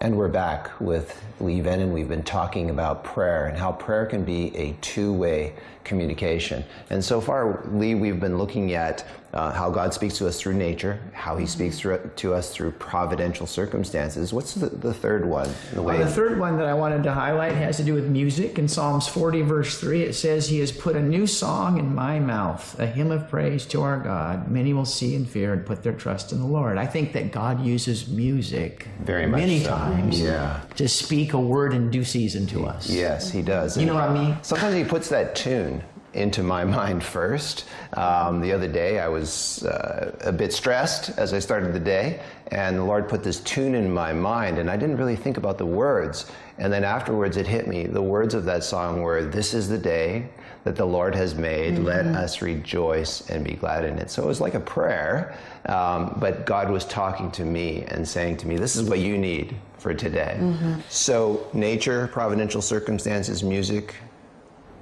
And we're back with Lee Venden. We've been talking about prayer and how prayer can be a two-way communication. And so far, Lee, we've been looking at how God speaks to us through nature, how he speaks to us through providential circumstances. What's the third one? The third one that I wanted to highlight has to do with music. In Psalms 40, verse 3, it says, "He has put a new song in my mouth, a hymn of praise to our God. Many will see and fear and put their trust in the Lord." I think that God uses music many times to speak a word in due season to us. Yes, he does. You know what I mean? Sometimes he puts that tune into my mind first. The other day I was a bit stressed as I started the day, and the Lord put this tune in my mind, and I didn't really think about the words. And then afterwards it hit me. The words of that song were, "This is the day that the Lord has made. Let us rejoice and be glad in it." So it was like a prayer, but God was talking to me and saying to me, this is what you need for today. So nature, providential circumstances, music.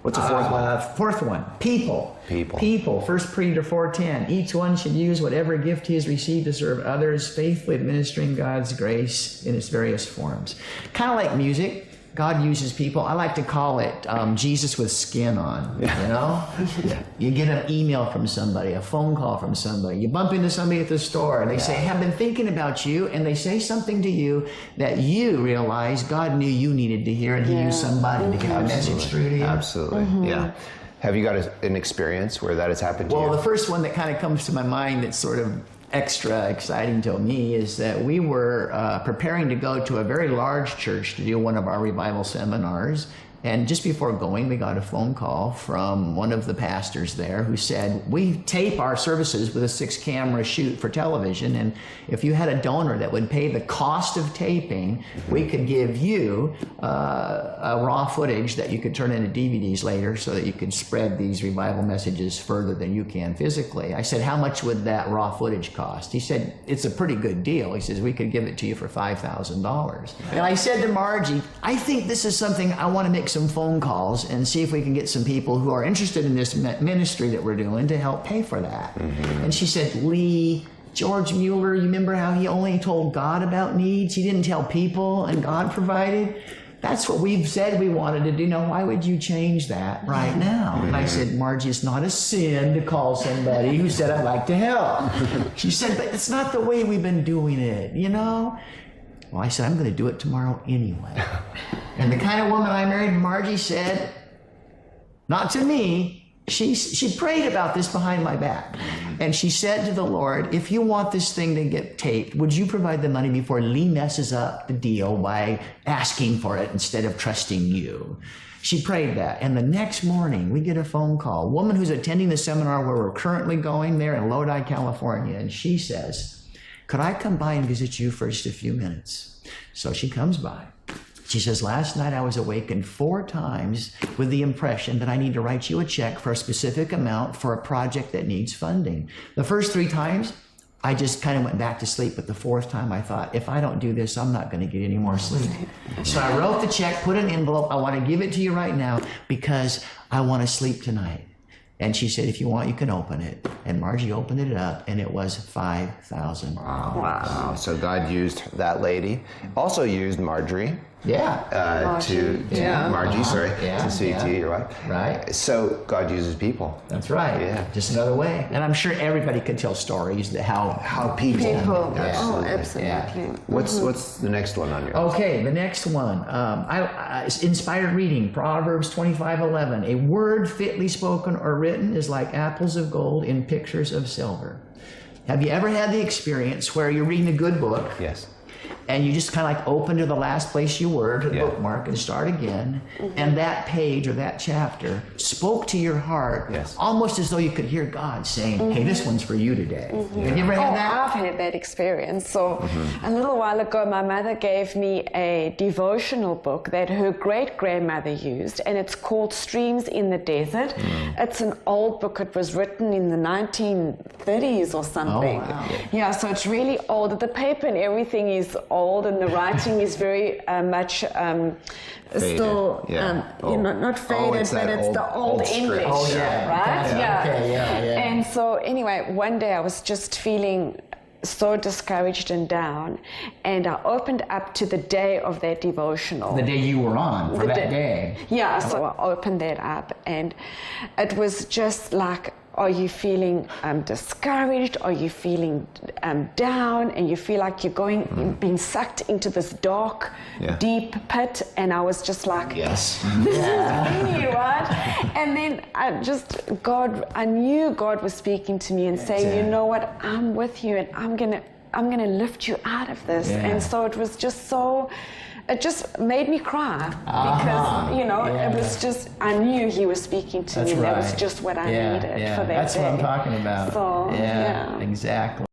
What's the fourth one? Fourth one, people. People. 1 Peter 4:10. Each one should use whatever gift he has received to serve others, faithfully administering God's grace in its various forms. Kind of like music, God uses people. I like to call it Jesus with skin on, you know? You get an email from somebody, a phone call from somebody. You bump into somebody at the store, and they say, "Hey, I've been thinking about you," and they say something to you that you realize God knew you needed to hear, and he used somebody to get a message through to you. Absolutely, yeah. Have you got an experience where that has happened to you? Well, the first one that kind of comes to my mind that's sort of extra exciting to me is that we were preparing to go to a very large church to do one of our revival seminars. And just before going, we got a phone call from one of the pastors there who said, "We tape our services with a 6-camera shoot for television, and if you had a donor that would pay the cost of taping, we could give you a raw footage that you could turn into DVDs later so that you could spread these revival messages further than you can physically." I said, "How much would that raw footage cost?" He said, "It's a pretty good deal." He says, "We could give it to you for $5,000. And I said to Margie, "I think this is something I want to make some phone calls and see if we can get some people who are interested in this ministry that we're doing to help pay for that." And she said, "Lee, George Mueller, you remember how he only told God about needs? He didn't tell people, and God provided? That's what we've said we wanted to do. Now, why would you change that right now?" And I said, "Margie, it's not a sin to call somebody who said, 'I'd like to help.'" She said, "But it's not the way we've been doing it, you know?" Well, I said, "I'm going to do it tomorrow anyway." And the kind of woman I married, Margie, said, not to me, she prayed about this behind my back. And she said to the Lord, "If you want this thing to get taped, would you provide the money before Lee messes up the deal by asking for it instead of trusting you?" She prayed that. And the next morning, we get a phone call, a woman who's attending the seminar where we're currently going there in Lodi, California. And she says, "Could I come by and visit you for just a few minutes?" So she comes by. She says, "Last night I was awakened 4 times with the impression that I need to write you a check for a specific amount for a project that needs funding. The first 3 times, I just kind of went back to sleep, but the 4th time I thought, if I don't do this, I'm not going to get any more sleep. So I wrote the check, put an envelope. I want to give it to you right now because I want to sleep tonight." And she said, "If you want, you can open it." And Margie opened it up, and it was $5,000. Wow. So God used that lady. Also used Marjorie. Margie, to speak to you, you're right. Right. So God uses people. That's right. Yeah. Just another way. And I'm sure everybody could tell stories that how people. Oh, absolutely. Yeah. What's the next one on your list? Okay, the next one. I inspired reading, Proverbs 25:11. "A word fitly spoken or written is like apples of gold in pictures of silver." Have you ever had the experience where you're reading a good book? Yes. And you just kind of like open to the last place you were, to the bookmark, and start again. And that page or that chapter spoke to your heart, almost as though you could hear God saying, "Hey, this one's for you today." Have you ever had that? I've had that experience. So a little while ago, my mother gave me a devotional book that her great-grandmother used, and it's called Streams in the Desert. It's an old book. It was written in the 1930s or something. Oh, wow. Yeah, so it's really old. The paper and everything is old, and the writing is very much still, not faded, but it's the old English, right? Okay, and so anyway, one day I was just feeling so discouraged and down, and I opened up to the day of that devotional. The day you were on for that day. Yeah, so I opened that up, and it was just like, are you feeling discouraged? Are you feeling down? And you feel like you're being sucked into this dark, deep pit. And I was just like, Yes. this is me, right? And then I knew God was speaking to me and saying, you know what, I'm with you, and I'm gonna lift you out of this. And so it was just so. It just made me cry because, it was just, I knew he was speaking to me. Right. That was just what I needed for that That's day. what I'm talking about. So, exactly.